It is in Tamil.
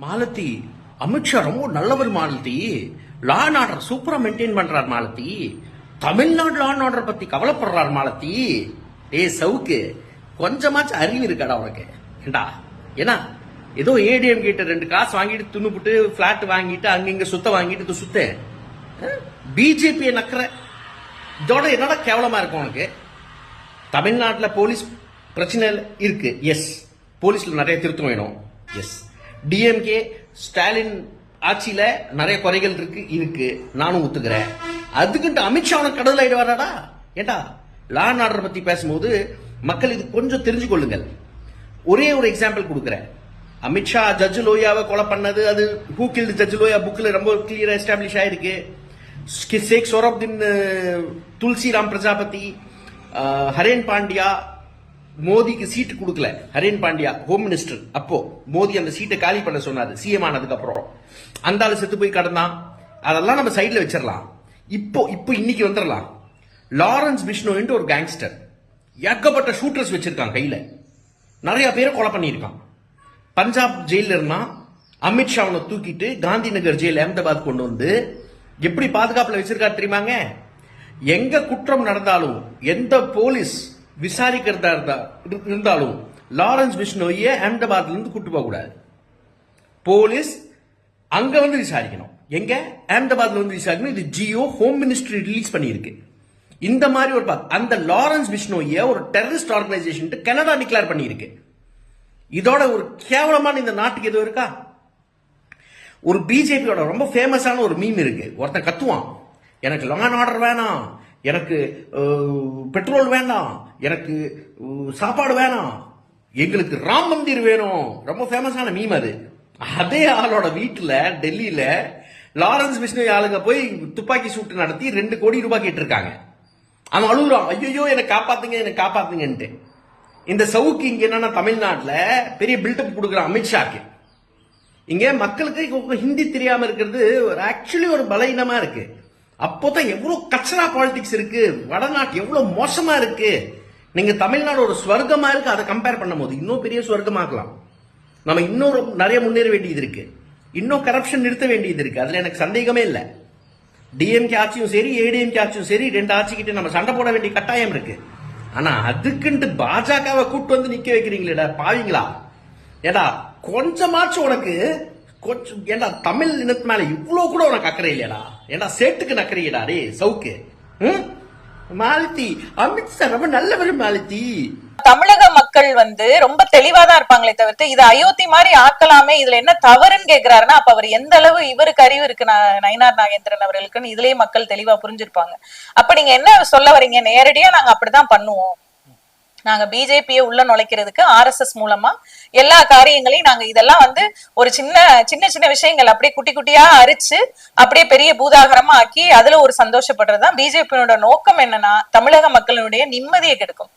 மாலதி, அமித்ஷா ரொம்ப நல்லவர் மாலதி. லா அண்ட் ஆர்டர் சூப்பரா மெயின்டைன் பண்றார் Malathi. Tamil Nadu law and order பத்தி கவலைப்படுறார் மாலதி. சவுக்கு, கொஞ்சமாச்சும் அறிவு இருக்காடா உனக்கு? ஏண்டா ஏன்னா ஏதோ ஏடிஎம் கிட்ட 2 காசு வாங்கிட்டு துணுப்புட்டு பிளாட் வாங்கிட்டு அங்க சுத்த வாங்கிட்டு சுத்த பிஜேபி நக்கிற இதோட என்னடா கேவலமா இருக்கும் உனக்கு? தமிழ்நாட்டில் போலீஸ் பிரச்சனை இருக்கு, எஸ். போலீஸ்ல நிறைய திருத்தம் வேணும், எஸ். டிஎம்கே ஸ்டாலின் ஆட்சியில நிறைய குறைகள் இருக்கு, நானும் ஒத்துக்கிறேன். அதுக்கிட்ட அமித்ஷா கடவுள் ஆயிடுவாராடா? ஏண்டா லா அண்ட் ஆர்டர் பத்தி பேசும்போது மக்கள் இது கொஞ்சம் தெரிஞ்சு கொள்ளுங்கள். ஒரே ஒரு எக்ஸாம்பிள் கொடுக்குறேன். அமித்ஷா ஜட்ஜ் லோயாவை கொலை பண்ணது, அது ஹூ கில்டு ஜட்ஜ் லோயா புக்ல ரொம்ப கிளியரா எஸ்டாப்ளிஷ் ஆயிருக்கு. ஷேக் சொஹராபுதீன், துளசி ராம் பிரஜாபதி, ஹரேன் பாண்டியா மோடிக்கு சீட்டு கொடுக்கல. ஹரேன் பாண்டியா ஹோம் மினிஸ்டர், அப்போ மோடி அந்த சீட்டை காலி பண்ண சொன்னாரு சிஎம் ஆனதுக்கு அப்புறம். அந்த ஆளு செத்து போய் கடந்தான். அதெல்லாம் நம்ம சைட்ல வச்சிடலாம். இப்போ இன்னைக்கு வந்துடலாம். லாரன்ஸ் பிஷ்ணோய் ஒரு கேங்ஸ்டர், ஏகப்பட்ட ஷூட்டர்ஸ் வச்சிருக்கான் கையில, நிறைய பேரை கொலை பண்ணியிருக்கான். பஞ்சாப் ஜெயில இருந்தான். அமித்ஷாவை தூக்கிட்டு காந்தி நகர் ஜெயில் அஹமதாபாத் கொண்டு வந்து எப்படி பாதுகாப்புல வச்சிருக்காரு தெரியுமாங்க? எங்க குற்றம் நடந்தாலும், எந்த போலீஸ் விசாரிக்கிறதா இருந்தாலும் லாரன்ஸ் பிஷ்ணோயை அஹமதாபாத்ல இருந்து கூட்டு போக கூடாது. போலீஸ் அங்க வந்து விசாரிக்கணும். எங்க? அஹமதாபாத்ல வந்து விசாரிக்கணும். இது ஜியோ ஹோம் மினிஸ்ட்ரி ரிலீஸ் பண்ணியிருக்கு. இந்த மாதிரி ஒரு அந்த லாரன்ஸ் பிஷ்ணோயை ஒரு டெரரிஸ்ட் ஆர்கனைசேஷன் கனடா டிக்ளேர் பண்ணியிருக்கு. இதோட ஒரு கேவலமான இந்த நாட்டுக்கு எதுவும் இருக்கா? ஒரு பிஜேபியோட ரொம்ப ஃபேமஸான ஒரு மீம் இருக்கு. ஒருத்தன் கத்துவான், எனக்கு லா அண்ட் ஆர்டர் வேணாம், எனக்கு பெட்ரோல் வேண்டாம், எனக்கு சாப்பாடு வேணாம், எங்களுக்கு ராம் மந்திர் வேணும். ரொம்ப ஃபேமஸான மீம் அது. அதே ஆளோட வீட்டுல டெல்லியில லாரன்ஸ் பிஷ்ணோய் ஆளுங்க போய் துப்பாக்கி சூட்டு நடத்தி 2 கோடி ரூபாய் கேட்டிருக்காங்க. அவன் அழுகுறான், ஐயோ எனக்கு காப்பாத்துங்க, எனக்கு காப்பாத்துங்கன்ட்டு. இந்த சவுக்கு இங்க என்னன்னா தமிழ்நாட்டில் பெரிய பில்டப் கொடுக்குறான் அமித்ஷாக்கு. இங்க மக்களுக்கு ஹிந்தி தெரியாம இருக்கிறது ஆக்சுவலி ஒரு பலவீனமா இருக்கு. அப்போதான் எவ்வளவு கச்சரா பாலிடிக்ஸ் இருக்கு, வடநாட்டு எவ்வளவு மோசமா இருக்கு. நீங்க தமிழ்நாடு ஒரு ஸ்வர்க்கமா இருக்கு, அதை கம்பேர் பண்ணும் போது இன்னும் பெரிய ஸ்வர்க்கமாக்கலாம். நம்ம இன்னும் நிறைய முன்னேற வேண்டியது இருக்கு, இன்னும் கரப்ஷன் நிறுத்த வேண்டியது இருக்கு. அதுல எனக்கு சந்தேகமே இல்லை. டிஎம்கே ஆட்சியும் சரி, ஏடிஎம்கே ஆட்சியும் சரி, 2 ஆட்சிக்கிட்ட நம்ம சண்டை போட வேண்டிய கட்டாயம் இருக்கு. ஆனா அதுக்குன்ட்டு பாஜகவை கூட்டு வந்து நிக்க வைக்கிறீங்களேடா பாவீங்களா? ஏடா கொஞ்சமாச்சும் உனக்கு கொஞ்சம், ஏண்டா தமிழ் இனத்து மேல இவ்வளவு கூட உனக்கு அக்கறை இல்லையடா? ஏண்டா சேட்டுக்கு நக்கறையடா டே சவுக்கு. மாலதி, அமித்ஷா ரொம்ப நல்லவர் மாலதி. தமிழக மக்கள் ரொம்ப தெளிவாதான் இருப்பாங்களே தவிர்த்து இதை அயோத்தி மாதிரி ஆக்கலாமே, இதுல என்ன தவறுன்னு கேக்குறாருன்னா அப்ப அவர் எந்த அளவு இவருக்கு அறிவு இருக்கு நயினார் நாகேந்திரன் அவர்களுக்குன்னு இதுலயே மக்கள் தெளிவா புரிஞ்சிருப்பாங்க. அப்ப நீங்க என்ன சொல்ல வரீங்க? நேரடியா நாங்க அப்படிதான் பண்ணுவோம், நாங்க பிஜேபியை உள்ள நுழைக்கிறதுக்கு ஆர்எஸ்எஸ் மூலமா எல்லா காரியங்களையும் நாங்க இதெல்லாம் ஒரு சின்ன சின்ன விஷயங்கள் அப்படியே குட்டி குட்டியா அரிச்சு அப்படியே பெரிய பூதாகரமா ஆக்கி அதுல ஒரு சந்தோஷப்படுறதுதான் பிஜேபியோட நோக்கம். என்னன்னா தமிழக மக்களுடைய நிம்மதியை கெடுக்கும்.